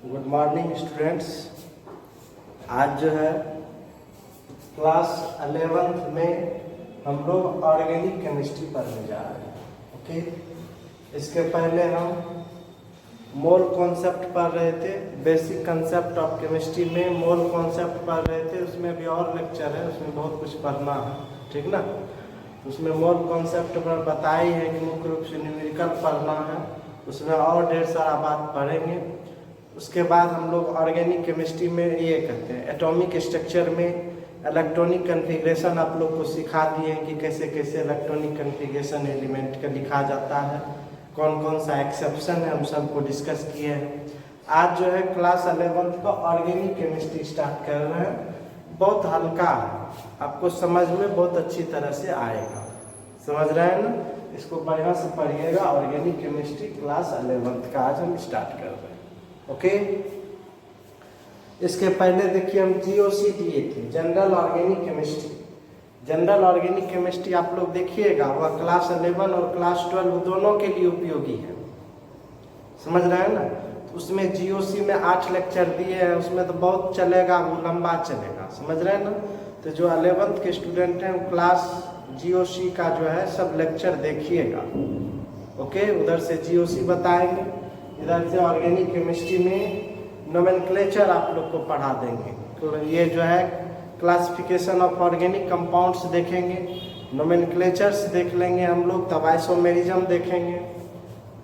Good morning students. आज जो है क्लास 11th में हम लोग ऑर्गेनिक केमिस्ट्री पढ़ने जा रहे हैं। ओके, इसके पहले हम मोल कॉन्सेप्ट पढ़ रहे थे। बेसिक कंसेप्ट ऑफ केमिस्ट्री में मोल कॉन्सेप्ट पढ़ रहे थे। उसमें भी और लेक्चर है, उसमें बहुत कुछ पढ़ना है, ठीक ना। तो उसमें मोल कॉन्सेप्ट पर बताई है कि मुख्य रूप से न्यूमेरिकल पढ़ना है, उसमें और ढेर सारा बात पढ़ेंगे। उसके बाद हम लोग ऑर्गेनिक केमिस्ट्री में ये कहते हैं एटॉमिक स्ट्रक्चर में इलेक्ट्रॉनिक कन्फिग्रेशन आप लोग को सिखा दिए हैं कि कैसे कैसे इलेक्ट्रॉनिक कन्फिग्रेशन एलिमेंट का लिखा जाता है, कौन कौन सा एक्सेप्शन है, हम सबको डिस्कस किए हैं। आज जो है क्लास 11th का ऑर्गेनिक केमिस्ट्री स्टार्ट कर रहे हैं। बहुत हल्का है, आपको समझ में बहुत अच्छी तरह से आएगा, समझ रहे हैं ना। इसको बढ़िया से पढ़िएगा। ऑर्गेनिक केमिस्ट्री क्लास 11th का आज हम स्टार्ट कर रहे हैं। ओके, इसके पहले देखिए हम जीओसी दिए थे, general organic chemistry. General organic chemistry आप लोग देखिएगा, वह क्लास 11 और क्लास 12 दोनों के लिए उपयोगी है, समझ रहे हैं ना। तो उसमें जीओसी में 8 लेक्चर दिए हैं, उसमें तो बहुत चलेगा, वो लंबा चलेगा, समझ रहे हैं ना। तो जो 11th के स्टूडेंट हैं क्लास जीओसी का जो है सब लेक्चर देखिएगा। ओके, उधर से जीओसी बताएंगे, इधर से ऑर्गेनिक केमिस्ट्री में नोमेनक्लेचर आप लोग को पढ़ा देंगे। तो ये जो है क्लासिफिकेशन ऑफ ऑर्गेनिक कंपाउंड्स देखेंगे, नोमेनक्लेचर्स देख लेंगे हम लोग, तब आइसोमेरिज्म देखेंगे,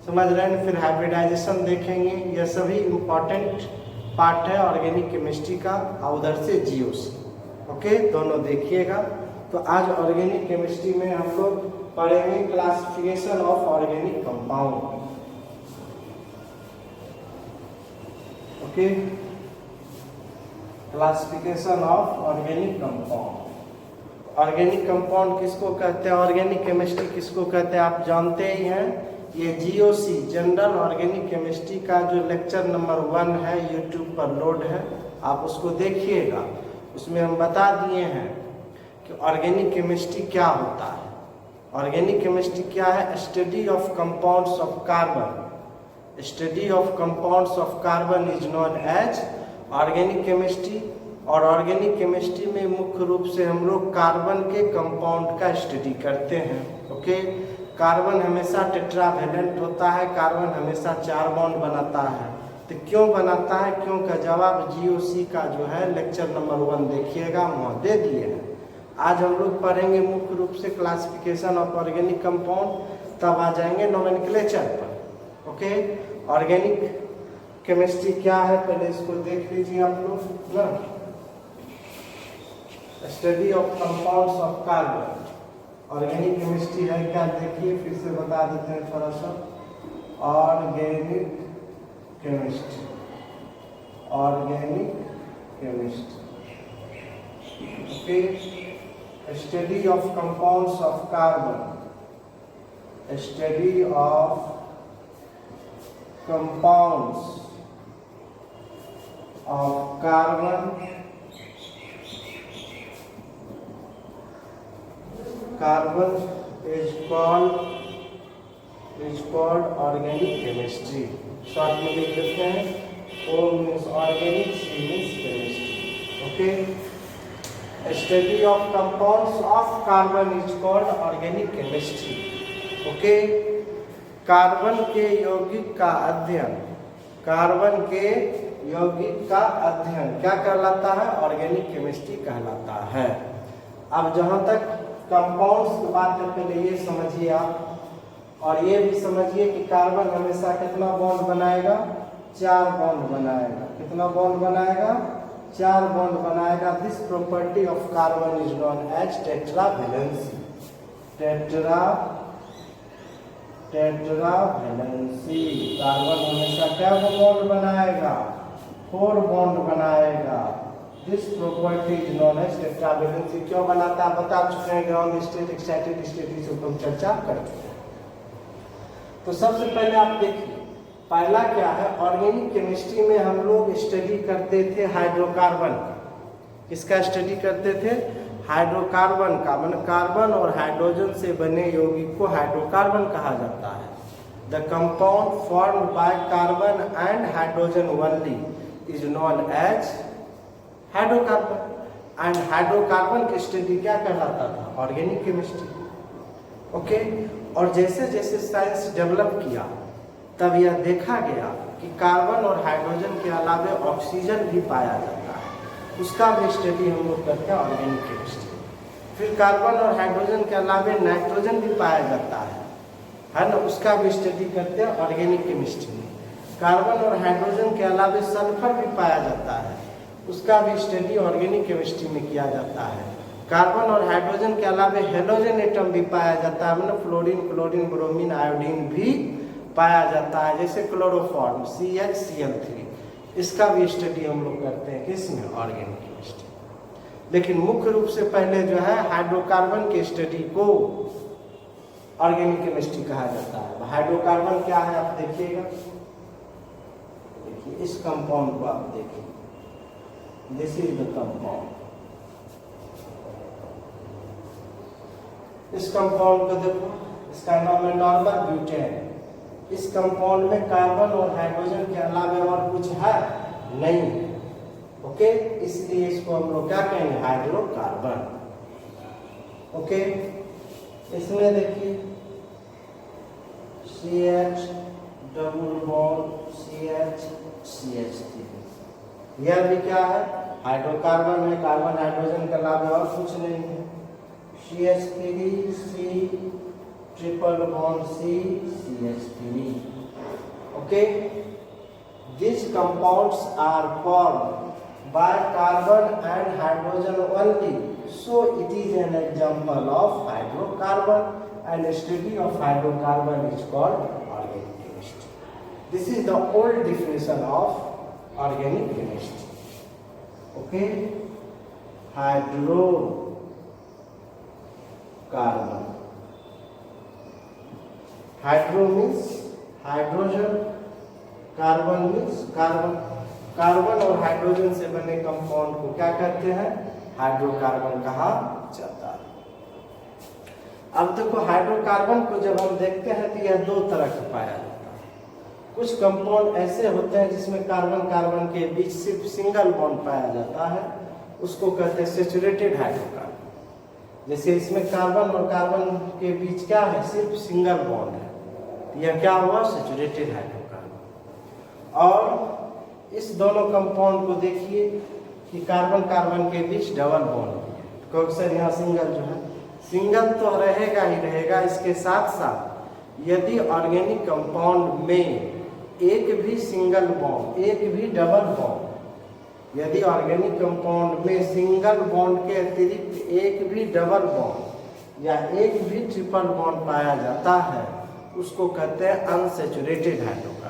समझ रहे हैं। फिर हाइब्रिडाइजेशन देखेंगे। यह सभी इम्पॉर्टेंट पार्ट है ऑर्गेनिक केमिस्ट्री का। और उधर से जीओसी, ओके, दोनों देखिएगा। तो आज ऑर्गेनिक केमिस्ट्री में हम लोग पढ़ेंगे classification of organic compound. Okay, classification of organic compound. Organic compound किसको कहते हैं, ऑर्गेनिक केमिस्ट्री किसको कहते हैं, आप जानते ही हैं। ये जीओसी जनरल ऑर्गेनिक केमिस्ट्री का जो लेक्चर नंबर 1 है यूट्यूब पर लोड है, आप उसको देखिएगा। उसमें हम बता दिए हैं कि ऑर्गेनिक केमिस्ट्री क्या होता है। ऑर्गेनिक केमिस्ट्री क्या है, study of compounds of carbon. Study of compounds of carbon is known as organic chemistry. और ऑर्गेनिक केमिस्ट्री में मुख्य रूप से हम लोग कार्बन के कंपाउंड का स्टडी करते हैं। ओके, कार्बन हमेशा टेट्रावैलेंट होता है, कार्बन हमेशा 4 बॉन्ड बनाता है। तो क्यों बनाता है, क्यों का जवाब जीओसी का जो है लेक्चर नंबर 1 देखिएगा, वहाँ दे दिए हैं। आज हम लोग पढ़ेंगे मुख्य रूप से क्लासिफिकेशन ऑफ ऑर्गेनिक कंपाउंड, तब आ जाएंगे नोमेनक्लेचर पर। ओके, ऑर्गेनिक केमिस्ट्री क्या है पहले इसको देख लीजिए आप लोग ना। Study of compounds of carbon, organic chemistry है क्या, देखिए फिर से बता देते हैं थोड़ा सा। Organic chemistry, organic chemistry, okay, study of compounds of carbon, study of compounds of carbon, carbon is called organic chemistry। Short में लिख लेते हैं, O means organic, C means chemistry। Okay, study of compounds of carbon is called organic chemistry. Okay, carbon के यौगिक का अध्ययन, carbon के यौगिक का अध्ययन क्या कहलाता है, ऑर्गेनिक केमिस्ट्री कहलाता है। अब जहाँ तक कंपाउंड्स की बात है, पहले ये समझिए आप, और ये भी समझिए कि कार्बन हमेशा कितना बॉन्ड बनाएगा, 4 बॉन्ड बनाएगा। कितना बॉन्ड बनाएगा, 4 बॉन्ड बनाएगा। This property of carbon is known as tetravalency. Tetravalency, carbon हमेशा क्या बॉन्ड बनाएगा, 4 बॉन्ड बनाएगा। This property is known as tetravalency. क्यों बनाता है बता चुके हैं, ग्राउंड स्टेट, एक्साइटेड स्टेट, इस ऊपर हम चर्चा कर चुके हैं। तो सबसे पहले आप देखिए पहला क्या है, ऑर्गेनिक केमिस्ट्री में हम लोग स्टडी करते थे हाइड्रोकार्बन। किसका स्टडी करते थे, हाइड्रोकार्बन का। मतलब कार्बन और हाइड्रोजन से बने यौगिक को हाइड्रोकार्बन कहा जाता है। The compound formed by carbon and hydrogen only is known as hydrocarbon. And hydrocarbon की स्टडी क्या कहलाता था? Organic chemistry. ओके, और जैसे जैसे साइंस डेवलप किया तब यह देखा गया कि कार्बन और हाइड्रोजन के अलावे ऑक्सीजन भी पाया जाता है, उसका भी स्टडी हम लोग करते हैं ऑर्गेनिक केमिस्ट्री। फिर कार्बन और हाइड्रोजन के अलावे नाइट्रोजन भी पाया जाता है ना, उसका भी स्टडी करते हैं ऑर्गेनिक केमिस्ट्री में। कार्बन और हाइड्रोजन के अलावे सल्फर भी पाया जाता है, उसका भी स्टडी ऑर्गेनिक केमिस्ट्री में किया जाता है। कार्बन और हाइड्रोजन के अलावे हेलोजन एटम भी पाया जाता है, मतलब फ्लोरीन, क्लोरीन, ब्रोमीन, आयोडीन भी पाया जाता है, जैसे क्लोरोफॉर्म CHCl3, इसका भी स्टडी हम लोग करते हैं किसमें? Organic chemistry. लेकिन मुख्य रूप से पहले जो है हाइड्रोकार्बन के स्टडी को ऑर्गेनिक केमिस्ट्री कहा जाता है। हाइड्रोकार्बन क्या है आप देखिएगा, देखिए इस कंपाउंड को आप देखिए, दिस इज द कंपाउंड। इस कंपाउंड को देखो, इसका नाम है नॉर्मल ब्यूटेन। इस कंपाउंड में कार्बन और हाइड्रोजन के अलावे और कुछ है नहीं, ओके, इसलिए इसको हम लोग क्या कहेंगे? हाइड्रोकार्बन। ओके, इसमें देखिए CH डबल बॉन्ड CH3, यह भी क्या है? हाइड्रोकार्बन है, कार्बन हाइड्रोजन के अलावा और कुछ नहीं है। CH3C triple bond CH3। Okay, these compounds are formed by carbon and hydrogen only, so it is an example of hydrocarbon, and study of hydrocarbon is called organic chemistry. This is the old definition of organic chemistry. Okay, hydrocarbon, hydro means hydrogen, carbon means carbon. Carbon और hydrogen से बने compound को क्या कहते हैं? Hydrocarbon कहा जाता है। अब देखो, हाइड्रोकार्बन को जब हम देखते हैं तो यह दो तरह का पाया जाता है। कुछ कंपाउंड ऐसे होते हैं जिसमें कार्बन कार्बन के बीच सिर्फ सिंगल बॉन्ड पाया जाता है, उसको कहते हैं सैचुरेटेड हाइड्रोकार्बन। जैसे इसमें कार्बन और कार्बन के बीच क्या है? सिर्फ सिंगल बॉन्ड है, तो यह क्या हुआ? Saturated hydrocarbon. और इस दोनों कंपाउंड को देखिए कि कार्बन कार्बन के बीच डबल बॉन्ड है, तो अक्सर यहाँ सिंगल जो है, सिंगल तो रहेगा ही रहेगा। इसके साथ साथ यदि ऑर्गेनिक कंपाउंड में एक भी सिंगल बॉन्ड, एक भी डबल बॉन्ड, यदि ऑर्गेनिक कंपाउंड में सिंगल बॉन्ड के अतिरिक्त एक भी डबल बॉन्ड या एक भी ट्रिपल बॉन्ड पाया जाता है, उसको कहते हैं अनसैचुरेटेड हाइड्रोकार्बन।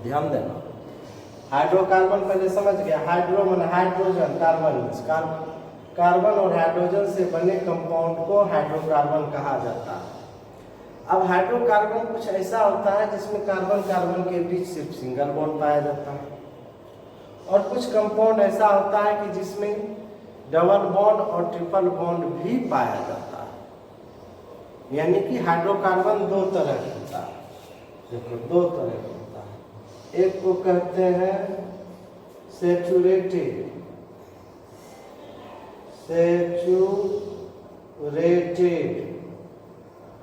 ध्यान देना, हाइड्रोकार्बन पहले समझ गया। हाइड्रो माने हाइड्रोजन, कार्बन कार्बन, कार्बन और हाइड्रोजन से बने कंपाउंड को हाइड्रोकार्बन कहा जाता है। अब हाइड्रोकार्बन कुछ ऐसा होता है जिसमें कार्बन कार्बन के बीच सिर्फ सिंगल बॉन्ड पाया जाता है, और कुछ कंपाउंड ऐसा होता है कि जिसमें डबल बॉन्ड और ट्रिपल बॉन्ड भी पाया जाता है। यानी कि हाइड्रोकार्बन दो तरह का होता है। देखो, दो तरह का होता है। एक को कहते हैं सैचुरेटेड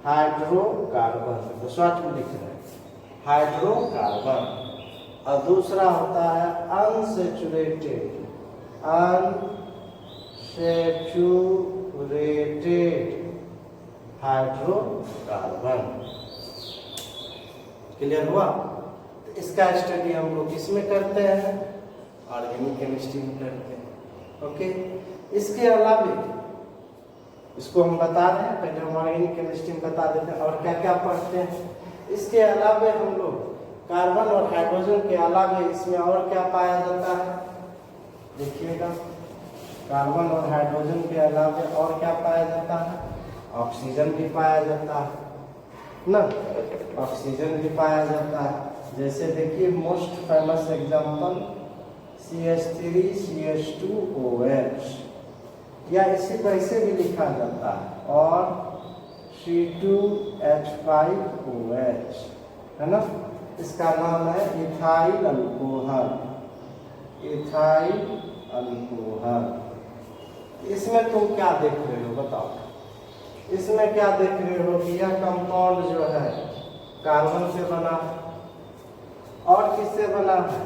हाइड्रोकार्बन, तो शॉर्ट में लिख रहे हैं हाइड्रोकार्बन, और दूसरा होता है अनसैचुरेटेड हाइड्रोकार्बन। क्लियर हुआ? तो इसका स्टडी हम लोग किसमें करते हैं? ऑर्गेनिक केमिस्ट्री में करते हैं। ओके, इसके अलावे इसको हम बता रहे हैं, पहले हम ऑर्गेनिक केमिस्ट्री में बता देते हैं और क्या क्या पढ़ते हैं। इसके अलावे हम लोग कार्बन और हाइड्रोजन के अलावे इसमें और क्या पाया जाता है? देखिएगा, कार्बन और हाइड्रोजन के अलावे और क्या पाया जाता है? ऑक्सीजन भी पाया जाता है ना, ऑक्सीजन भी पाया जाता है। जैसे देखिए, most famous example CH3 CH2OH, या इसी को ऐसे भी लिखा जाता है, और C2H5OH, है ना। इसका नाम है इथाइल अल्कोहल, इथाइल अल्कोहल। इसमें तुम क्या देख रहे हो बताओ? इसमें क्या देख रहे हो कि यह कंपाउंड जो है कार्बन से बना है, और किससे बना है?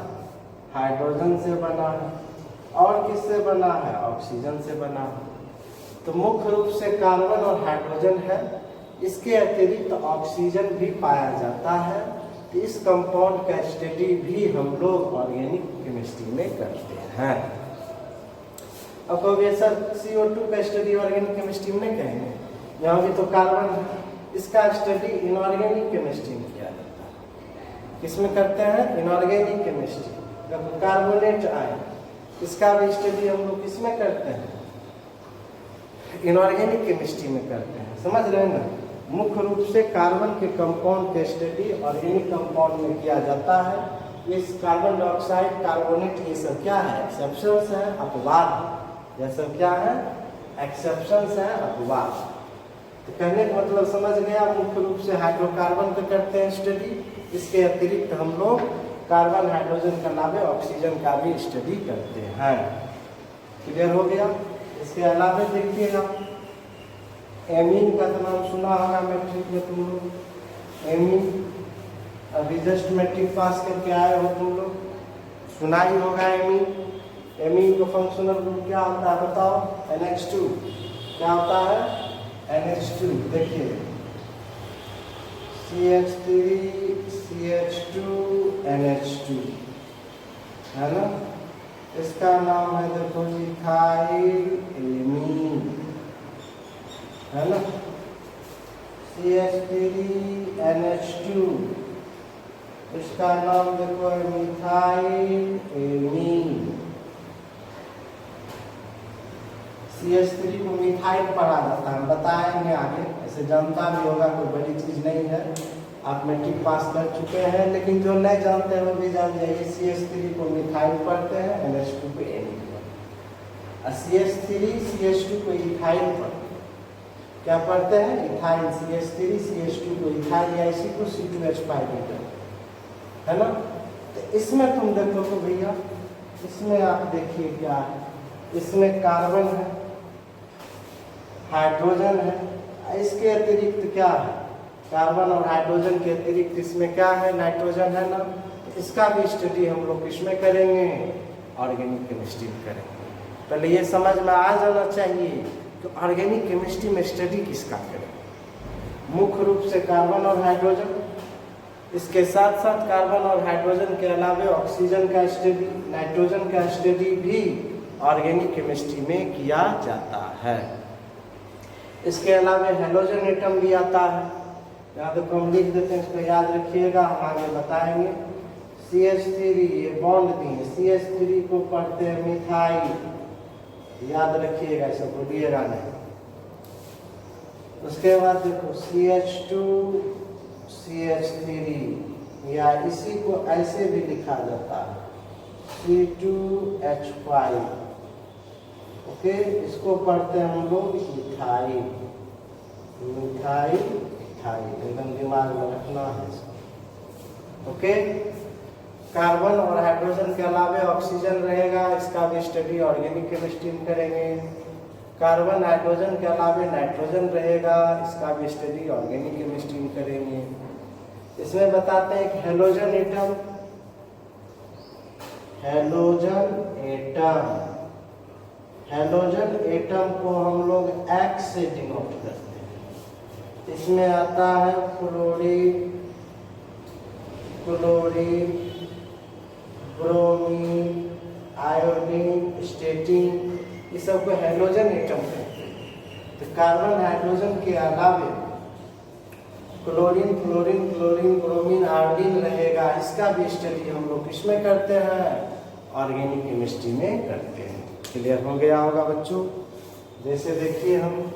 हाइड्रोजन से बना है, और किससे बना है? ऑक्सीजन से बना है। तो मुख्य रूप से कार्बन और हाइड्रोजन है, इसके अतिरिक्त ऑक्सीजन भी पाया जाता है। तो इस कंपाउंड का स्टडी भी हम लोग ऑर्गेनिक केमिस्ट्री में करते हैं। अब कहोगे सर CO2 का स्टडी ऑर्गेनिक केमिस्ट्री में नहीं करेंगे, यहाँ भी तो कार्बन है, इसका स्टडी इनऑर्गेनिक केमिस्ट्री में किया जाता है। किसमें करते हैं? Inorganic chemistry. जब कार्बोनेट आए, इसका भी स्टडी हम लोग किसमें करते हैं? इनऑर्गेनिक केमिस्ट्री में करते हैं। समझ रहे हैं ना। मुख्य रूप से कार्बन के कंपाउंड के स्टडी ऑर्गेनिक कंपाउंड में किया जाता है। इस कार्बन डाइऑक्साइड, कार्बोनेट, ये सब क्या है? एक्सेप्शंस है, अपवाद। यह सब क्या है? एक्सेप्शंस है, अपवाद। तो कहने का मतलब समझ गया। मुख्य रूप से हाइड्रोकार्बन का करते हैं स्टडी, इसके अतिरिक्त हम लोग कार्बन, हाइड्रोजन के अलावा ऑक्सीजन का भी स्टडी करते हैं। क्लियर हो गया। इसके अलावा देखिएगा, एमीन का तो नाम सुना होगा मैट्रिक में तुम लोग। एमीन अभी जस्ट मैट्रिक पास करके आए हो तुम लोग, सुना ही होगा एमीन। एमीन का फंक्शनल ग्रुप क्या होता है बताओ? NH2। क्या होता है? NH2। देखिए CH3 CH2 NH2, है ना। इसका नाम है देखो इथाइल एमीन, है ना। CH3 NH2, इसका नाम देखो मिथाइल एमीन। CH3 को मिथाइल पढ़ा जाता है, हम बताएंगे आगे। ऐसे जानता भी होगा, कोई बड़ी चीज नहीं है। आप मैट्रिक पास कर चुके हैं, लेकिन जो नहीं जानते हैं वो भी जान जाइए। CH3 को मिथाइल पढ़ते हैं, NH2 को एमीन पढ़ते हैं। CH3 CH2 को इथाइल पढ़ते हैं। क्या पढ़ते हैं? इथाइल। CH3 CH2 को इथाइल, या इसी को C2H5 है ना। तो इसमें तुम देखो तो भैया, इसमें आप देखिए क्या है। इसमें कार्बन है, हाइड्रोजन है, इसके अतिरिक्त क्या है? कार्बन और हाइड्रोजन के अतिरिक्त इसमें क्या है? नाइट्रोजन है ना। इसका भी स्टडी हम लोग किसमें करेंगे? ऑर्गेनिक केमिस्ट्री में करेंगे। पहले ये समझ में आ जाना चाहिए कि ऑर्गेनिक केमिस्ट्री में स्टडी किसका करें। मुख्य रूप से कार्बन और हाइड्रोजन, इसके साथ साथ कार्बन और हाइड्रोजन के अलावा ऑक्सीजन का स्टडी, नाइट्रोजन का स्टडी भी ऑर्गेनिक केमिस्ट्री में किया जाता है। इसके अलावा हेलोजन एटम भी आता है। यहाँ देखो हम लिख देते हैं, इसको याद रखिएगा, हम आगे बताएंगे। CH3 ये बॉन्ड दिए, CH3 को पढ़ते हैं मिथाइल, याद रखिएगा, इसे भूलिएगा नहीं। उसके बाद देखो CH2 CH3, या इसी को ऐसे भी लिखा जाता है C2H5। ओके, इसको पढ़ते हैं हम लोग इथाइल, मिथाइल, इथाइल, एकदम दिमाग में रखना है इसको। ओके, कार्बन और हाइड्रोजन के अलावा ऑक्सीजन रहेगा, इसका भी स्टडी ऑर्गेनिक केमिस्ट्री में करेंगे। कार्बन हाइड्रोजन के अलावा नाइट्रोजन रहेगा, इसका भी स्टडी ऑर्गेनिक केमिस्ट्री में करेंगे। इसमें बताते हैं एक halogen atom, halogen atom, halogen atom को हम लोग X से डिनोट करते हैं। इसमें आता है fluorine, chlorine, bromine, iodine, statin, ये सब को हेलोजन एटम कहते हैं। तो कार्बन हाइड्रोजन के अलावे chlorine, fluorine, chlorine, bromine, iodine रहेगा, इसका भी स्टडी हम लोग किसमें करते हैं? ऑर्गेनिक केमिस्ट्री में करते हैं। क्लियर हो गया होगा बच्चों। जैसे देखिए हम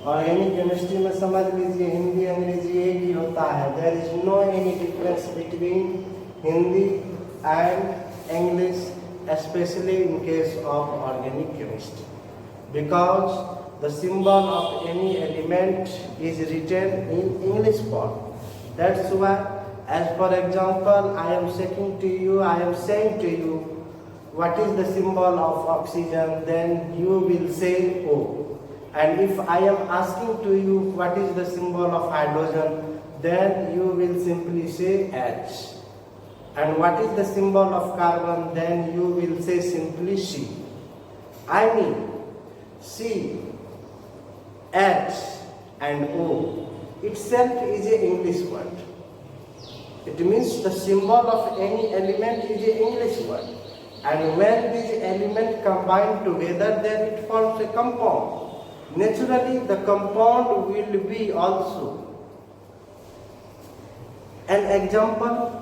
ऑर्गेनिक केमिस्ट्री में समझ लीजिए, हिंदी अंग्रेजी एक ही होता है। There is no any difference between Hindi and English, especially in case of organic chemistry, because the symbol of any element is written in English form. That's why, as for example, I am saying to you, what is the symbol of oxygen? Then you will say O. And if I am asking to you what is the symbol of hydrogen, then you will simply say H. And what is the symbol of carbon? Then you will say simply C. I mean, C, H and O itself is an English word. It means the symbol of any element is an English word. And when these elements combine together, then it forms a compound. Naturally, the compound will be also an example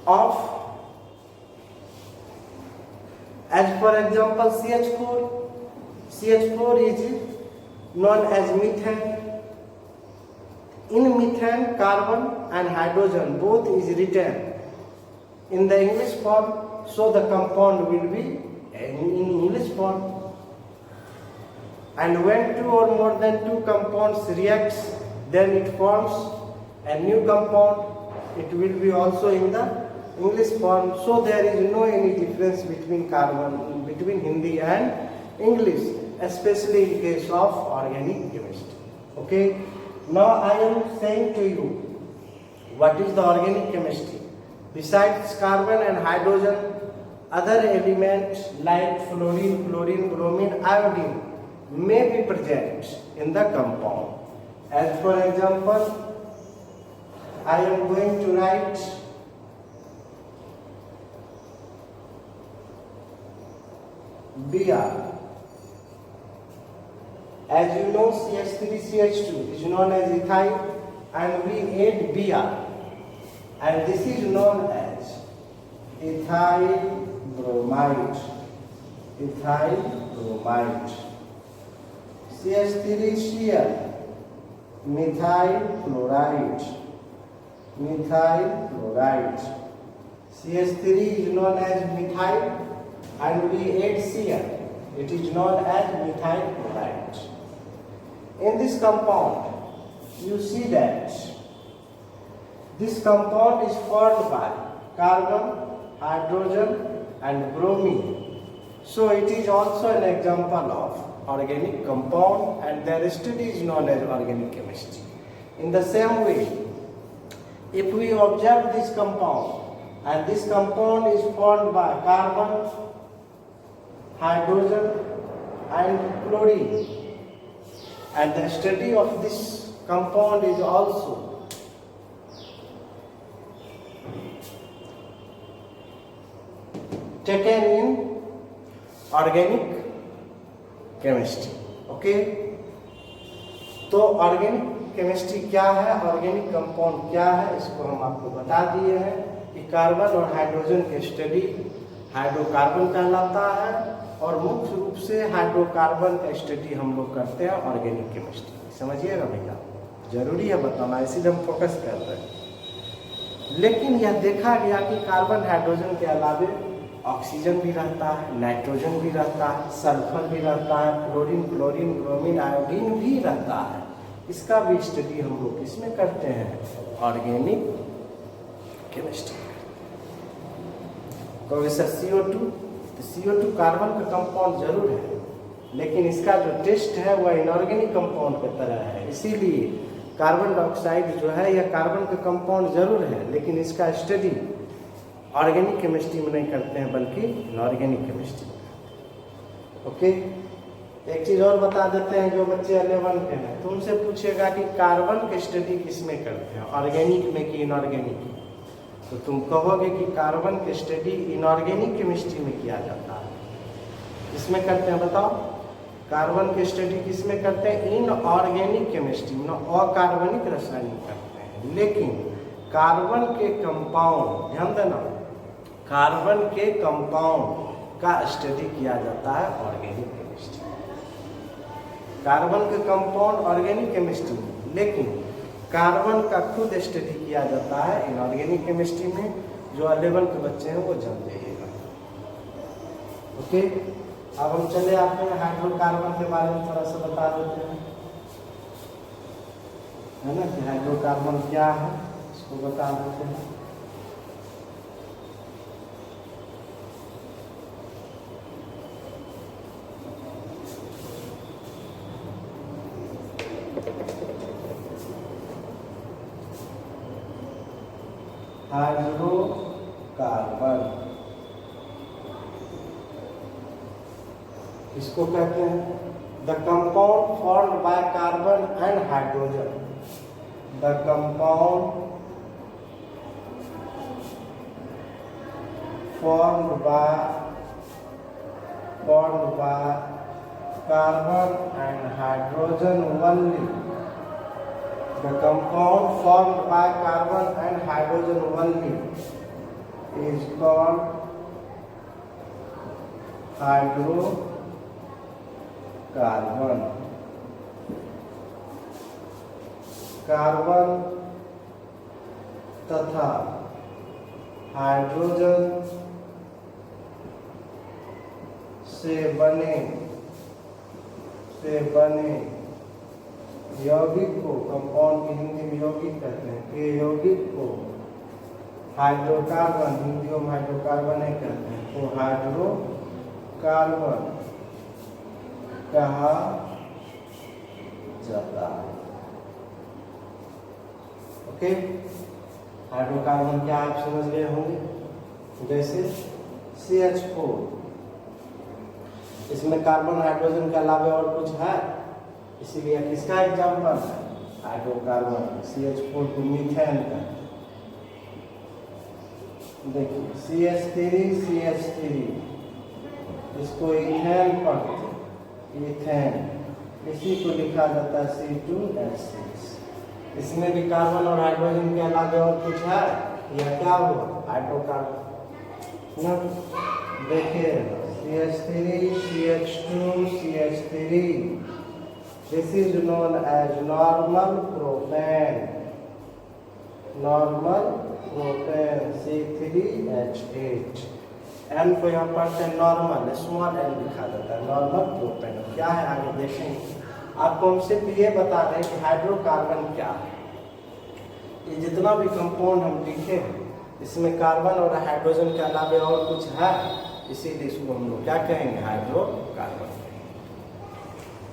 of, as for example, CH4. CH4 is known as methane. In methane, carbon and hydrogen both is written in the English form, so the compound will be in English form. And when two or more than two compounds reacts, then it forms a new compound. It will be also in the English form. So there is no any difference between Hindi and English, especially in case of organic chemistry. Okay. Now I am saying to you, what is the organic chemistry? Besides carbon and hydrogen, other elements like fluorine, chlorine, bromine, iodine may be present in the compound. As for example, I am going to write Br. As you know, CH3CH2 is known as ethyl, and we add Br, and this is known as ethyl bromide. Ethyl bromide. CH3Cl, methyl chloride. Methyl chloride. CH3 is known as methyl, and we add Cl. It is known as methyl chloride. In this compound, you see that this compound is formed by carbon, hydrogen and bromine. So it is also an example of organic compound, and their study is known as organic chemistry. In the same way, if we observe this compound, and this compound is formed by carbon, hydrogen and chlorine, and the study of this compound is also taken in organic chemistry. Okay, तो organic chemistry क्या है, organic compound क्या है, इसको हम आपको बता दिए हैं कि कार्बन और हाइड्रोजन के स्टडी हाइड्रोकार्बन कहलाता है, और मुख्य रूप से हाइड्रोकार्बन का स्टडी हम लोग करते हैं ऑर्गेनिक केमिस्ट्री। समझिएगा भैया, जरूरी है बताना, इसीलिए हम फोकस कर रहे हैं। लेकिन यह देखा गया कि कार्बन हाइड्रोजन के अलावे ऑक्सीजन भी रहता है, नाइट्रोजन भी रहता है, सल्फर भी रहता है, फ्लोरीन, क्लोरीन, ब्रोमीन, आयोडीन भी रहता है। इसका भी स्टडी हम लोग किसमें करते हैं, ऑर्गेनिक केमिस्ट्री। कभी सर CO2, तो CO2 कार्बन का कंपाउंड जरूर है, लेकिन इसका जो टेस्ट है वह इनऑर्गेनिक कंपाउंड की तरह है। इसीलिए कार्बन डाइऑक्साइड जो है यह कार्बन का कंपाउंड जरूर है, लेकिन इसका स्टडी ऑर्गेनिक केमिस्ट्री में नहीं करते हैं, बल्कि इनऑर्गेनिक केमिस्ट्री में। ओके, एक चीज़ और बता देते हैं, जो बच्चे 11 के हैं तो उनसे पूछेगा कि कार्बन की स्टडी किस में करते हैं, ऑर्गेनिक में कि इनऑर्गेनिक में, तो तुम कहोगे कि कार्बन की स्टडी इनऑर्गेनिक केमिस्ट्री में किया जाता है। किसमें करते हैं बताओ, कार्बन की स्टडी किसमें करते हैं, इनऑर्गेनिक केमिस्ट्री में, अकार्बनिक रसायन करते हैं। लेकिन कार्बन के कंपाउंड, ध्यान देना, कार्बन के कंपाउंड का स्टडी किया जाता है ऑर्गेनिक केमिस्ट्री। कार्बन के कंपाउंड ऑर्गेनिक केमिस्ट्री में, लेकिन कार्बन का खुद स्टडी किया जाता है इनऑर्गेनिक केमिस्ट्री में। जो 11 के बच्चे हैं वो जान जाइएगा। ओके, अब हम चले आते हैं हाइड्रोकार्बन के बारे में थोड़ा सा बता देते हैं, है ना, कि हाइड्रोकार्बन क्या है इसको बता देते हैं। हाइड्रोकार्बन इसको कहते हैं the compound formed by carbon and hydrogen. The compound formed by carbon and hydrogen only. The compound formed by carbon and hydrogen only is called hydrocarbon. Carbon तथा हाइड्रोजन से बने यौगिक को, कंपाउंड की हिंदी में यौगिक कहते हैं, के यौगिक को हाइड्रोकार्बन, हिंदी में हाइड्रोकार्बन ही कहते हैं, तो हाइड्रोकार्बन कहा जाता है। ओके, हाइड्रोकार्बन क्या आप समझ गए होंगे, जैसे CH4, इसमें कार्बन हाइड्रोजन के अलावा और कुछ है, इसीलिए किसका एग्जाम्पल है, हाइड्रोकार्बन। CH4 को मीथेन का, देखिए CH3 इसको इथेन पढ़ते, इथेन, इसी को लिखा जाता है C2H6। इसमें भी कार्बन और हाइड्रोजन के अलावा और कुछ है, यह क्या हुआ, हाइड्रोकार्बन। देखिए CH3 CH2 CH3, this is known as normal propane C3H8। N को यहाँ पढ़ते हैं नॉर्मल, स्मॉल n लिखा जाता है, नॉर्मल प्रोपेन। क्या है आगे देखेंगे। आपको हम सिर्फ ये बता दें कि हाइड्रोकार्बन क्या है। ये जितना भी कंपाउंड हम लिखे हैं इसमें कार्बन और हाइड्रोजन के अलावा और कुछ है, इसीलिए इसको हम लोग क्या कहेंगे, हाइड्रोकार्बन।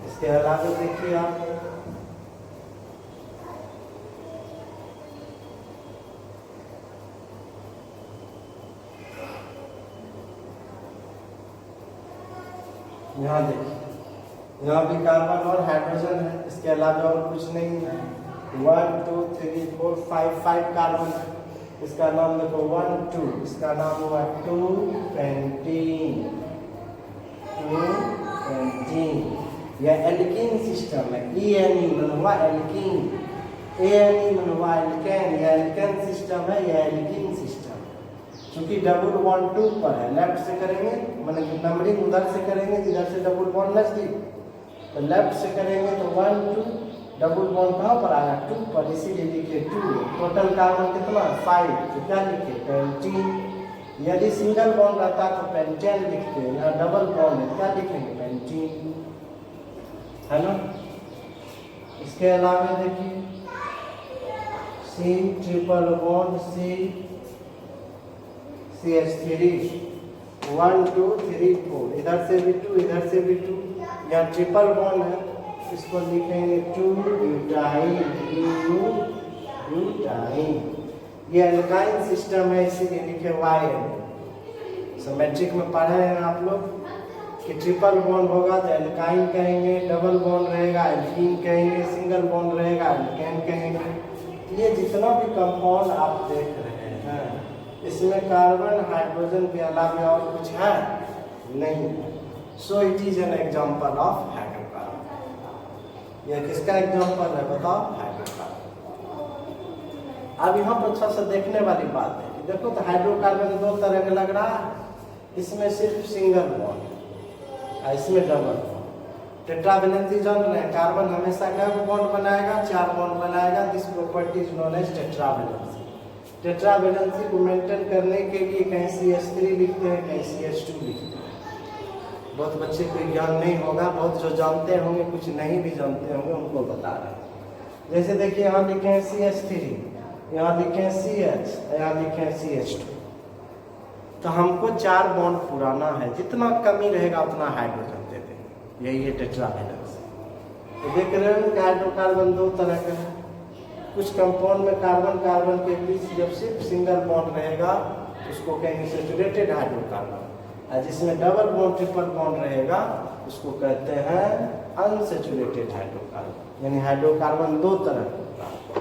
इसके अलावा देखिए आप, यहाँ देखिए, यहाँ भी कार्बन और हाइड्रोजन है, इसके अलावा और कुछ नहीं है। 1 2 3 4 5 कार्बन है, इसका नाम देखो 1 2, इसका नाम हुआ 2-पेंटीन। यह एल्कीन सिस्टम है। ENE मन हुआ एल्कीन, ANE मन हुआ एल्केन। यह एल्केन सिस्टम है, यह एल्कीन सिस्टम। क्योंकि डबल बॉन्ड 2 पर है, लेफ्ट से करेंगे मतलब कि नंबरिंग उधर से करेंगे, इधर से डबल बॉन्ड नजदीक, तो लेफ्ट से करेंगे तो 1 2, डबल बॉन्ड कहाँ पर आया, 2 पर, इसीलिए लिखे 2। टोटल कार्बन कितना, 5, तो क्या लिखे, पेंटीन। यदि सिंगल बॉन्ड रहता तो पेंटेन लिखते, यहाँ डबल बॉन्ड है, क्या लिखेंगे, पेंटीन, है ना। इसके अलावा देखिए C ट्रिपल बॉन्ड CH3, 1 2 3 4, इधर से भी 2, इधर से भी 2, यहाँ ट्रिपल बॉन्ड है, इसको लिखेंगे 2-ब्यूटाइन। ये एल्काइन सिस्टम है, इसीलिए लिखे YN। मैट्रिक में पढ़े हैं आप लोग कि ट्रिपल बॉन्ड होगा तो एल्काइन कहेंगे, डबल बॉन्ड रहेगा एल्कीन कहेंगे, सिंगल बॉन्ड रहेगा एल्केन कहेंगे। ये जितना भी कंपाउंड आप देख रहे हैं इसमें कार्बन हाइड्रोजन के अलावा और कुछ है नहीं, so it is an example of hydrocarbon. यह किसका एग्जांपल है बताओ, हाइड्रोकार्बन। अब यहाँ पर अच्छा सा देखने वाली बात है कि देखो तो हाइड्रोकार्बन 2 तरह का लग रहा है, इसमें सिर्फ सिंगल बॉन्ड, इसमें डबल बॉन्ड। टेट्रावेलेंसी जान रहे हैं, कार्बन हमेशा क्या बॉन्ड बनाएगा, 4 बॉन्ड बनाएगा। This property is known as tetravalency. Tetravalency को मेंटेन करने के लिए कहीं CH3 लिखते हैं, कहीं CH2 लिखते हैं। बहुत बच्चे को ज्ञान नहीं होगा, बहुत जो जानते होंगे, कुछ नहीं भी जानते होंगे, उनको बता रहे हैं। जैसे देखिए यहाँ लिखे हैं CH3, यहाँ लिखे हैं CH, यहाँ लिखे हैं CH2। तो हमको 4 बॉन्ड पुराना है, जितना कमी रहेगा उतना हाइड्रोजन दे देंगे, यही है टेट्रा वैलेंसी। तो देख रहे हैं हाइड्रोकार्बन 2 तरह का है। कुछ कंपाउंड में कार्बन कार्बन के बीच जब सिर्फ सिंगल बॉन्ड रहेगा उसको कहेंगे सैचुरेटेड हाइड्रोकार्बन, और जिसमें डबल बॉन्ड ट्रिपल बॉन्ड रहेगा उसको कहते हैं अनसैचुरेटेड हाइड्रोकार्बन, यानी हाइड्रोकार्बन 2 तरह का होता है।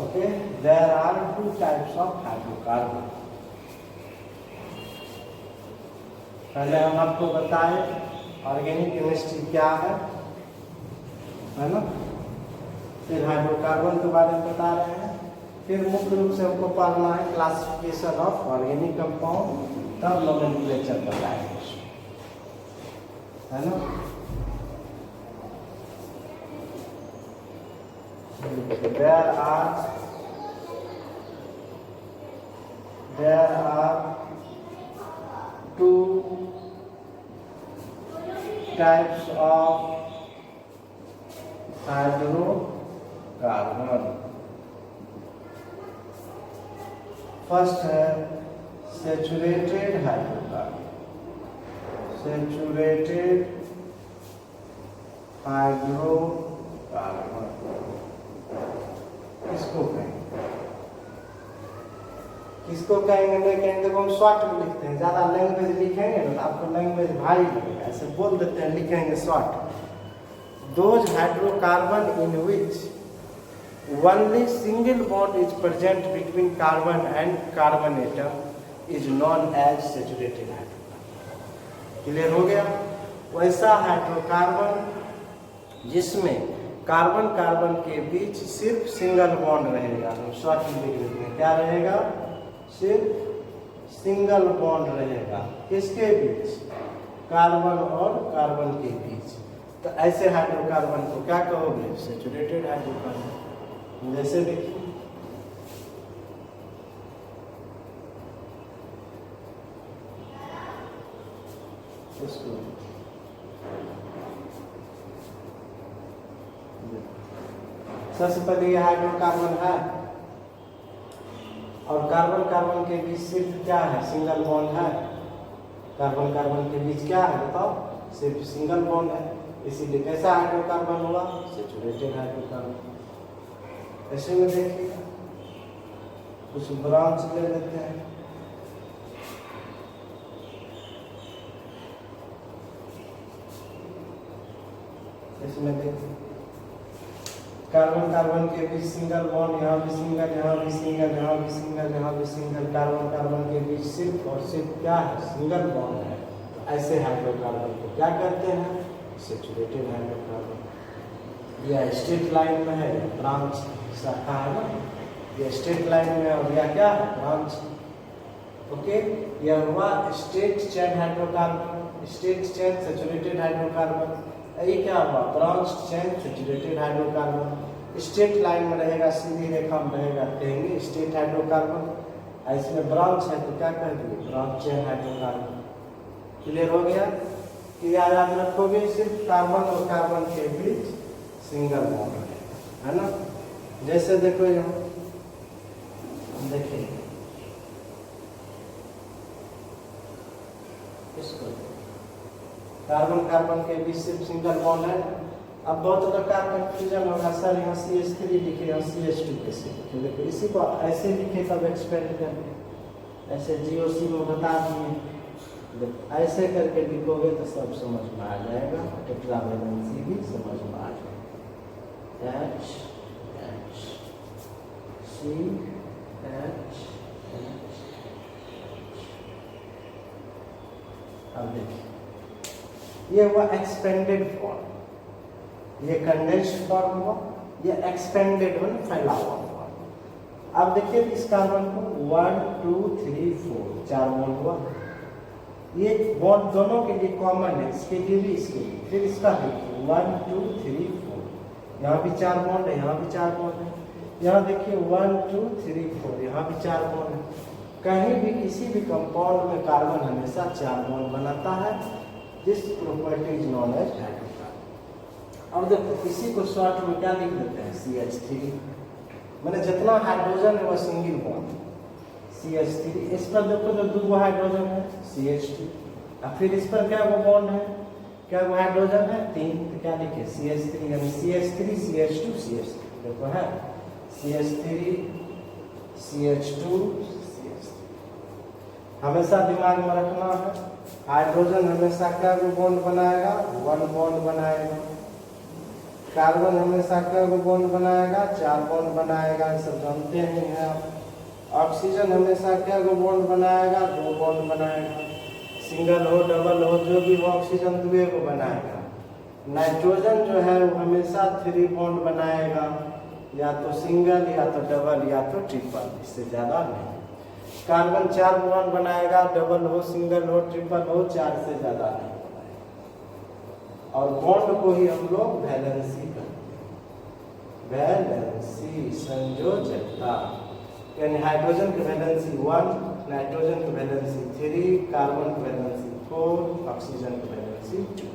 Okay, there are 2 types of hydrocarbon. पहले हम आपको बताएं ऑर्गेनिक केमिस्ट्री क्या है ना, फिर हाइड्रोकार्बन के बारे में बता रहे हैं, फिर मुख्य रूप से हमको पढ़ना है क्लासिफिकेशन ऑफ ऑर्गेनिक कंपाउंड, तब नोमेनक्लेचर बताएंगे, है ना। there are 2 types of hydrocarbon. First है सैचुरेटेड हाइड्रोकार्बन, सैचुरेटेड हाइड्रोकार्बन किसको कहेंगे, किसको कहेंगे नहीं कहेंगे, देखो हम शॉर्ट में लिखते हैं, ज्यादा लैंग्वेज लिखेंगे ना तो आपको लैंग्वेज भारी लगेगा, ऐसे बोल देते हैं, लिखेंगे short. Those hydrocarbon in which only single bond is present between carbon and carbon atom is known as saturated hydrocarbon। Clear हो गया। वैसा हाइड्रोकार्बन जिसमें कार्बन कार्बन के बीच सिर्फ सिंगल बॉन्ड रहेगा, तो शॉर्ट में लिख देते हैं, क्या रहेगा, सिर्फ सिंगल बॉन्ड रहेगा, किसके बीच, कार्बन और कार्बन के बीच। तो ऐसे हाइड्रोकार्बन को क्या कहोगे, सैचुरेटेड हाइड्रोकार्बन। जैसे देखिए इसको सबसे पहले ये हाइड्रोकार्बन है और कार्बन कार्बन के बीच सिर्फ क्या है, सिंगल बॉन्ड है। कार्बन कार्बन के बीच क्या है बताओ, सिर्फ सिंगल बॉन्ड है, इसीलिए कैसा हाइड्रोकार्बन हुआ, सैचुरेटेड हाइड्रोकार्बन। ऐसे में देखिए कुछ ब्रांच ले लेते हैं, इसमें देखिए कार्बन कार्बन के बीच सिंगल बॉन्ड, यहाँ भी सिंगल, यहाँ भी सिंगल, यहाँ भी सिंगल, यहाँ भी सिंगल, कार्बन कार्बन के बीच सिर्फ और सिर्फ क्या है, सिंगल बॉन्ड है। तो ऐसे हाइड्रोकार्बन को क्या कहते हैं, सैचुरेटेड हाइड्रोकार्बन। यह स्ट्रेट लाइन में है, ब्रांच शाखा है ना, यह स्ट्रेट लाइन में है और यह क्या है, ब्रांच। ओके, यह हुआ straight chain hydrocarbon, straight chain saturated hydrocarbon. ये क्या हुआ, branch chain saturated hydrocarbon. Straight line में रहेगा, सीधी रेखा में रहेगा, कहेंगे स्ट्रेट हाइड्रोकार्बन। इसमें ब्रांच है तो क्या कह देंगे, ब्रांच चेन हाइड्रोकार्बन। क्लियर हो गया कि याद रखोगे सिर्फ कार्बन और कार्बन के बीच सिंगल बॉन्ड है ना। जैसे देखो यहाँ देखिए इसको, कार्बन कार्बन के बीच सिर्फ सिंगल बॉन्ड है। अब बहुत प्रकार का कंफ्यूजन होगा, सर यहाँ CH3 लिखे, यहाँ CH2 कैसे लिखे। देखो इसी को ऐसे लिखे तब एक्सपेंड कर, ऐसे GOC में बता दिए, ऐसे करके लिखोगे तो सब समझ में आ जाएगा, टेट्रा वैलेंसी भी समझ में आ जाएगा। H H C H H। अब देखिए ये हुआ एक्सपेंडेड फॉर्म, ये कंडेंस्ड फॉर्म हुआ, ये एक्सपेंडेड हुआ, फैला हुआ फॉर्म। अब देखिए इस कार्बन को 1 2 3 4 4 बॉन्ड हुआ, ये बॉन्ड दोनों के लिए कॉमन है, इसके लिए भी इसके लिए। फिर इसका देखिए 1 2 3 4, यहाँ भी 4 बॉन्ड है, यहाँ भी 4 बॉन्ड है। यहाँ देखिए 1 2 3 4, यहाँ भी 4 बॉन्ड है। कहीं भी किसी भी कंपाउंड में कार्बन हमेशा 4 बॉन्ड बनाता है। This property is known as hydrocarbon. अब देखो इसी को शॉर्ट में क्या लिख देते हैं, CH3। मैंने जितना हाइड्रोजन है वह सिंगल बॉन्ड CH3। इस पर देखो जो 2 हाइड्रोजन है CH2, और फिर इस पर क्या वो बॉन्ड है, क्या वो हाइड्रोजन है 3, तो क्या लिखे CH3, यानी CH3 CH2 CH3। देखो है CH3 CH2 CH3। हमेशा दिमाग में रखना है, हाइड्रोजन हमेशा क्या वो बॉन्ड बनाएगा, 1 बॉन्ड बनाएगा। कार्बन हमेशा क्या वो बॉन्ड बनाएगा, 4 बॉन्ड बनाएगा, सब जानते हैं आप। ऑक्सीजन हमेशा क्या वो बॉन्ड बनाएगा, 2 बॉन्ड बनाएगा। सिंगल हो डबल हो जो भी हो ऑक्सीजन 2 को बनाएगा। नाइट्रोजन जो है वो हमेशा 3 बॉन्ड बनाएगा, या तो सिंगल या तो डबल या तो ट्रिपल, इससे ज़्यादा नहीं। कार्बन 4 बॉन्ड बनाएगा, डबल हो सिंगल हो ट्रिपल हो, 4 से ज़्यादा नहीं बनाएगा। और बॉन्ड को ही हम लोग वैलेंसी कहते हैं, वैलेंसी संयोजकता। यानी हाइड्रोजन की वैलेंसी 1, नाइट्रोजन की वैलेंसी 3, कार्बन की वैलेंसी 4, ऑक्सीजन की वैलेंसी 2।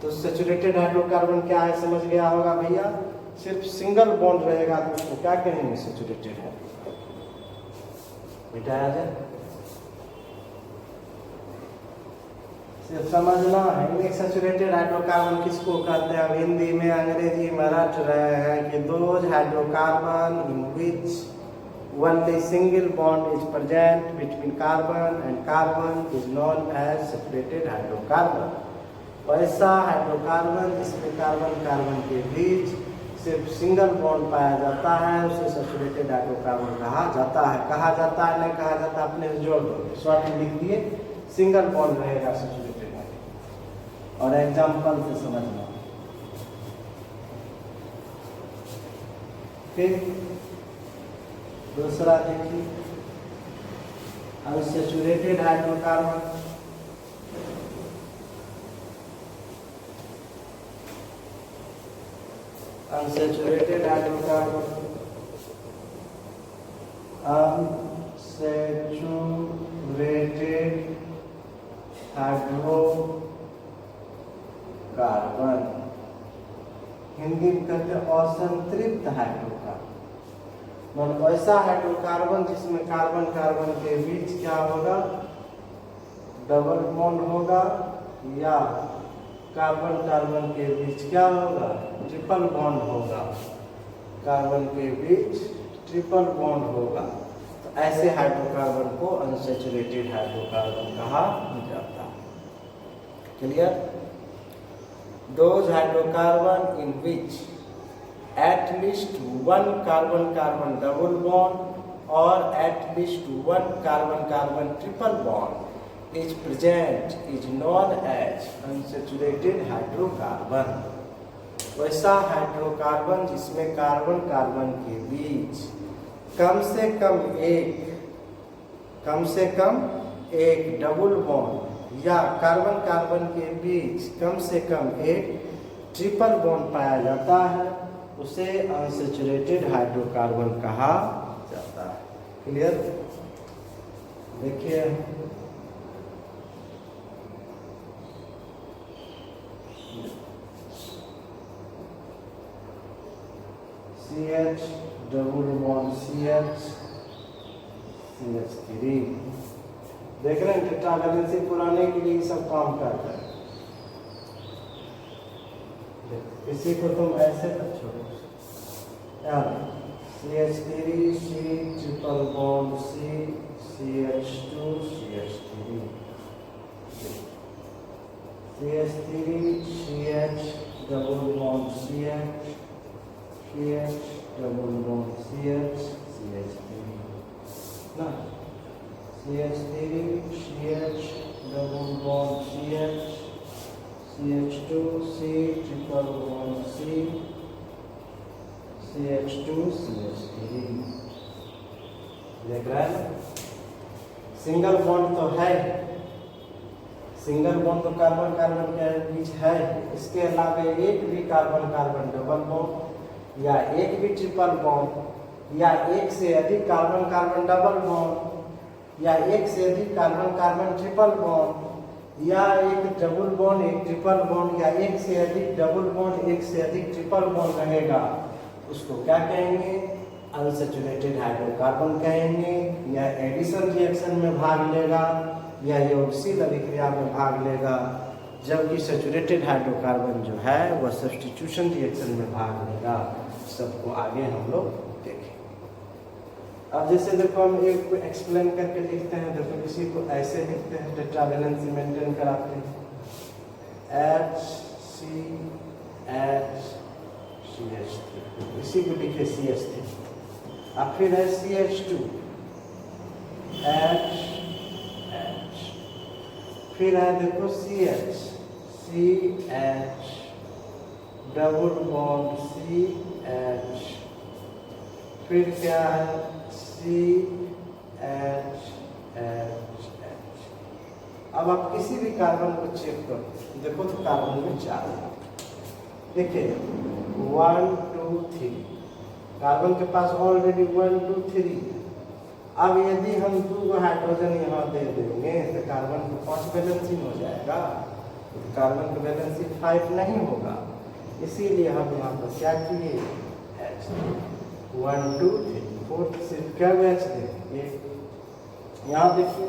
तो सैचुरेटेड हाइड्रोकार्बन क्या है समझ गया होगा भैया। सिर्फ सिंगल बॉन्ड रहेगा तो उसको क्या कहेंगे, सैचुरेटेड हाइड्रोकार्बन। मिटाया जाए, सिर्फ समझना है। सैचुरेटेड हाइड्रोकार्बन किसको कहते हैं, हिंदी में अंग्रेजी में रट रहे हैं कि those hydrocarbon in which only single bond is present between carbon and carbon is known as separated hydrocarbon। वैसा हाइड्रोकार्बन जिसमें कार्बन कार्बन के बीच सिर्फ सिंगल बॉन्ड पाया जाता है उसे सैचुरेटेड हाइड्रोकार्बन कहा जाता है। कहा जाता है नहीं कहा जाता, अपने जोड़ दो, शॉर्ट में लिख दिए, सिंगल बॉन्ड रहेगा सैचुरेटेड हाइड्रोकार्बन। और एग्जाम्पल से समझना। फिर दूसरा देखिए, unsaturated hydrocarbon. Unsaturated hydrocarbon, unsaturated hydrocarbon Hindi में कहते हैं असंतृप्त हाइड्रोकार्बन। मतलब ऐसा हाइड्रोकार्बन जिसमें कार्बन कार्बन के बीच क्या होगा, डबल बॉन्ड होगा, या कार्बन कार्बन के बीच क्या होगा, ट्रिपल बॉन्ड होगा। कार्बन के बीच ट्रिपल बॉन्ड होगा। तो ऐसे हाइड्रोकार्बन को अनसैचुरेटेड हाइड्रोकार्बन कहा जाता है। Clear. Those hydrocarbon in which at least 1 carbon carbon double bond or at least 1 carbon carbon triple bond is present is known as unsaturated hydrocarbon। वैसा hydrocarbon जिसमें carbon carbon के बीच कम से कम एक double bond या carbon carbon के बीच कम से कम एक triple bond पाया जाता है, उसे अनसैचुरेटेड हाइड्रोकार्बन कहा जाता है। क्लियर। देखिए CH डबल बॉन्ड CH3। देख रहे हैं टेट्रावैलेंसी पुराने के लिए सब काम करता है। इसी को तुम ऐसे तक छोड़ो, CH3 C triple bond C CH2 CH3 CH3 CH double bond CH CH double bond CH CH3 ना, CH3 CH double bond CH CH2 C triple bond C CH2 CH3। देख रहा है ना, सिंगल बॉन्ड तो है, single bond तो carbon carbon के बीच है। इसके अलावा एक भी कार्बन कार्बन डबल बॉन्ड या एक भी ट्रिपल बॉन्ड या एक से अधिक कार्बन कार्बन डबल बॉन्ड या एक से अधिक कार्बन कार्बन ट्रिपल बॉन्ड या एक डबल बॉन्ड एक ट्रिपल बॉन्ड या एक से अधिक डबल बॉन्ड एक से अधिक ट्रिपल बॉन्ड रहेगा, उसको क्या कहेंगे? अनसैचुरेटेड हाइड्रोकार्बन कहेंगे। या एडिशन रिएक्शन में भाग लेगा या यौगिक अभिक्रिया में भाग लेगा, जबकि सैचुरेटेड हाइड्रोकार्बन जो है वह सब्स्टिट्यूशन रिएक्शन में भाग लेगा। सबको आगे हम लोग देखें। अब जैसे देखो हम एक को एक्सप्लेन करके लिखते हैं, देखो इसी को ऐसे लिखते हैं, टेट्रावैलेंसी मेंटेन कराते हैं, HCHCH3, इसी को लिखे CH3। अब फिर है CH2, H, फिर है देखो CH, CH, double bond CH, फिर क्या है CH, अब आप किसी भी कार्बन को चेक करो, देखो तो कार्बन में 4 है। देखिए 1 2 3, कार्बन के पास ऑलरेडी 1 2 3। अब यदि हम 2 हाइड्रोजन यहाँ दे देंगे तो कार्बन को 5 बैलेंसिंग हो जाएगा, तो कार्बन का बैलेंसिंग 5 नहीं होगा। इसीलिए हम यहाँ पर क्या किए, H 1 2 3 4 सिर्फ क्या H देंगे, यहाँ देखिए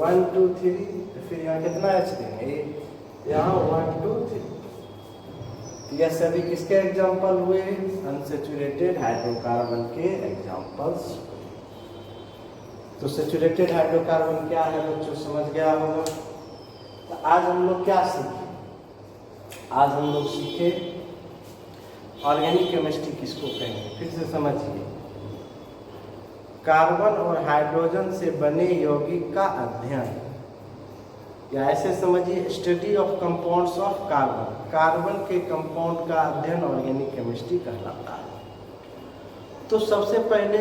1 2 3, तो फिर यहाँ कितना H देंगे, यहाँ 1 2 3। यह सभी किसके एग्जाम्पल हुए, अनसैचुरेटेड हाइड्रोकार्बन के एग्जाम्पल्स। तो सैचुरेटेड हाइड्रोकार्बन क्या है बच्चों, समझ गया होगा। तो आज हम लोग क्या सीखे, आज हम लोग सीखे ऑर्गेनिक केमिस्ट्री किसको कहेंगे, फिर से समझिए। कार्बन और हाइड्रोजन से बने यौगिक का अध्ययन, या ऐसे समझिए study of compounds of carbon, carbon के कंपाउंड का अध्ययन ऑर्गेनिक केमिस्ट्री कहलाता है। तो सबसे पहले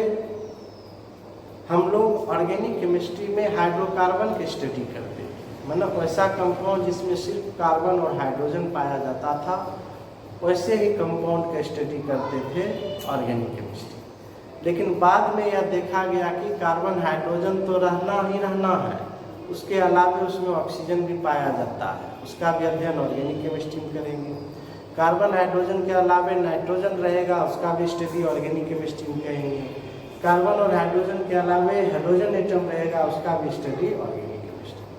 हम लोग ऑर्गेनिक केमिस्ट्री में हाइड्रोकार्बन की स्टडी करते थे, मतलब वैसा कंपाउंड जिसमें सिर्फ कार्बन और हाइड्रोजन पाया जाता था, वैसे ही कंपाउंड का स्टडी करते थे ऑर्गेनिक केमिस्ट्री। लेकिन बाद में यह देखा गया कि कार्बन हाइड्रोजन तो रहना ही रहना है, उसके अलावा उसमें ऑक्सीजन भी पाया जाता है, उसका भी अध्ययन ऑर्गेनिक केमिस्ट्री में करेंगे। कार्बन हाइड्रोजन के अलावा नाइट्रोजन रहेगा, उसका भी स्टडी ऑर्गेनिक केमिस्ट्री में करेंगे। कार्बन और हाइड्रोजन के अलावा हेलोजन एटम रहेगा, उसका भी स्टडी ऑर्गेनिक केमिस्ट्री में।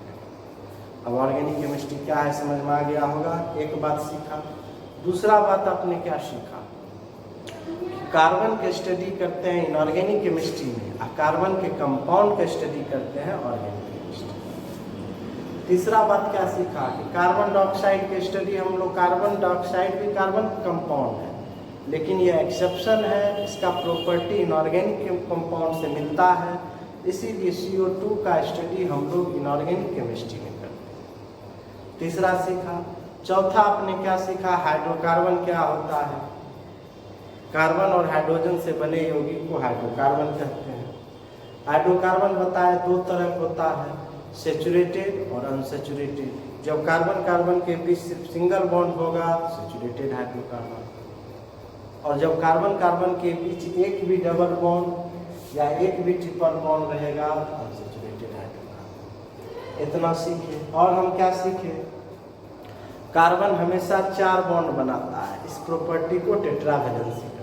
अब ऑर्गेनिक केमिस्ट्री क्या है समझ में आ गया होगा, एक बात सीखा। दूसरा बात आपने क्या सीखा, कार्बन के स्टडी करते हैं इनऑर्गेनिक केमिस्ट्री में, और कार्बन के कंपाउंड का स्टडी करते हैं ऑर्गेनिक केमिस्ट्री। तीसरा बात क्या सीखा कि कार्बन डाइऑक्साइड के स्टडी हम लोग, कार्बन डाइऑक्साइड भी कार्बन कंपाउंड है, लेकिन ये एक्सेप्शन है, इसका प्रॉपर्टी इनऑर्गेनिक कंपाउंड से मिलता है, इसीलिए CO2 का स्टडी हम लोग इनऑर्गेनिक केमिस्ट्री में करते हैं। तीसरा सीखा। चौथा आपने क्या सीखा, हाइड्रोकार्बन क्या होता है, कार्बन और हाइड्रोजन से बने यौगिक को हाइड्रोकार्बन कहते हैं। हाइड्रोकार्बन बताए 2 तरह होता है, सैचुरेटेड और अनसैचुरेटेड। जब कार्बन कार्बन के बीच सिर्फ सिंगल बॉन्ड होगा सैचुरेटेड हाइड्रोकार्बन, और जब कार्बन कार्बन के बीच एक भी डबल बॉन्ड या एक भी ट्रिपल बॉन्ड रहेगा अनसैचुरेटेड हाइड्रोकार्बन। इतना सीखे। और हम क्या सीखे, कार्बन हमेशा 4 बॉन्ड बनाता है, इस प्रॉपर्टी को टेट्रावैलेंसी कहते हैं।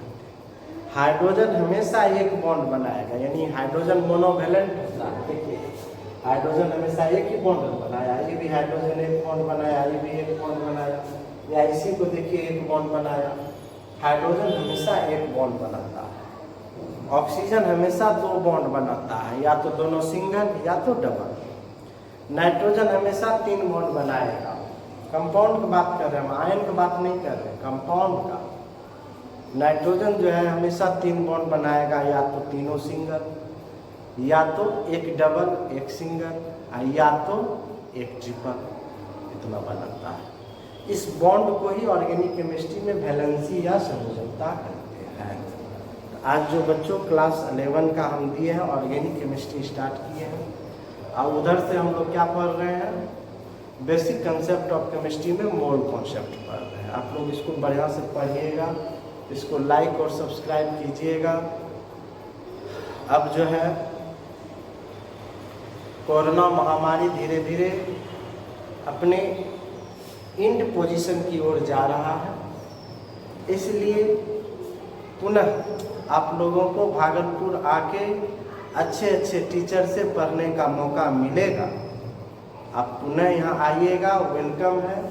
हाइड्रोजन हमेशा 1 बॉन्ड बनाएगा, यानी हाइड्रोजन मोनोवैलेंट होता है। देखिए हाइड्रोजन हमेशा एक ही बॉन्ड बनाया, ये भी हाइड्रोजन 1 बॉन्ड बनाया, ये भी 1 बॉन्ड बनाया, या इसी को देखिए 1 बॉन्ड बनाया। हाइड्रोजन हमेशा 1 बॉन्ड बनाता है। ऑक्सीजन हमेशा 2 बॉन्ड बनाता है, या तो दोनों सिंगल या तो डबल। नाइट्रोजन हमेशा 3 बॉन्ड बनाएगा। कंपाउंड की बात कर रहे हैं हम, आयन की बात नहीं कर रहे, कंपाउंड का। नाइट्रोजन जो है हमेशा 3 बॉन्ड बनाएगा, या तो तीनों सिंगल, या तो 1 डबल 1 सिंगल, या तो 1 ट्रिपल, इतना बनाता है। इस बॉन्ड को ही ऑर्गेनिक केमिस्ट्री में वैलेंसी या संयोजकता कहते हैं। आज जो बच्चों क्लास 11 का हम दिए हैं, ऑर्गेनिक केमिस्ट्री स्टार्ट किए हैं, और उधर से हम लोग क्या पढ़ रहे हैं, बेसिक कंसेप्ट ऑफ केमिस्ट्री में मोल कॉन्सेप्ट पढ़ रहे हैं। आप लोग इसको बढ़िया से पढ़िएगा, इसको लाइक और सब्सक्राइब कीजिएगा। अब जो है कोरोना महामारी धीरे धीरे अपने इंड पोजीशन की ओर जा रहा है, इसलिए पुनः आप लोगों को भागलपुर आके अच्छे अच्छे टीचर से पढ़ने का मौका मिलेगा। आप पुनः यहाँ आइएगा, वेलकम है।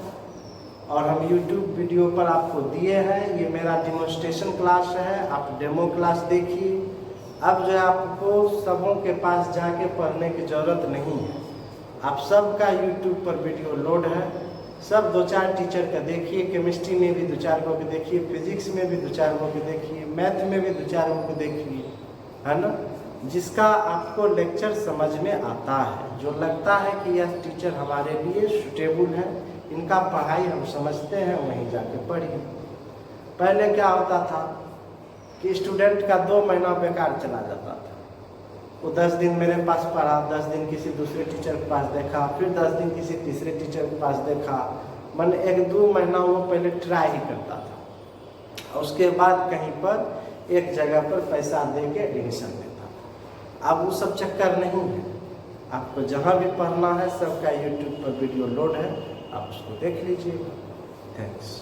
और हम YouTube वीडियो पर आपको दिए हैं, ये मेरा डेमोन्स्ट्रेशन क्लास है, आप डेमो क्लास देखिए। अब जो है आपको सबों के पास जाके पढ़ने की ज़रूरत नहीं है, आप सबका YouTube पर वीडियो लोड है। सब 2-4 टीचर का देखिए, केमिस्ट्री में भी 2-4 को भी देखिए, फिजिक्स में भी 2-4 को भी देखिए, मैथ में भी 2-4 को देखिए, है ना। जिसका आपको लेक्चर समझ में आता है, जो लगता है कि यह टीचर हमारे लिए सूटेबल है, इनका पढ़ाई हम समझते हैं, वहीं जाके पढ़िए। पहले क्या होता था कि स्टूडेंट का 2 महीना बेकार चला जाता था। वो 10 दिन मेरे पास पढ़ा, 10 दिन किसी दूसरे टीचर के पास देखा, फिर 10 दिन किसी तीसरे टीचर के पास देखा। मन 1-2 महीना वो पहले ट्राई ही करता था, और उसके बाद कहीं पर एक जगह पर पैसा दे के एडमिशन लेता था। अब वो सब चक्कर नहीं है, आपको जहाँ भी पढ़ना है सबका YouTube पर वीडियो लोड है, आप उसको देख लीजिएगा। थैंक्स।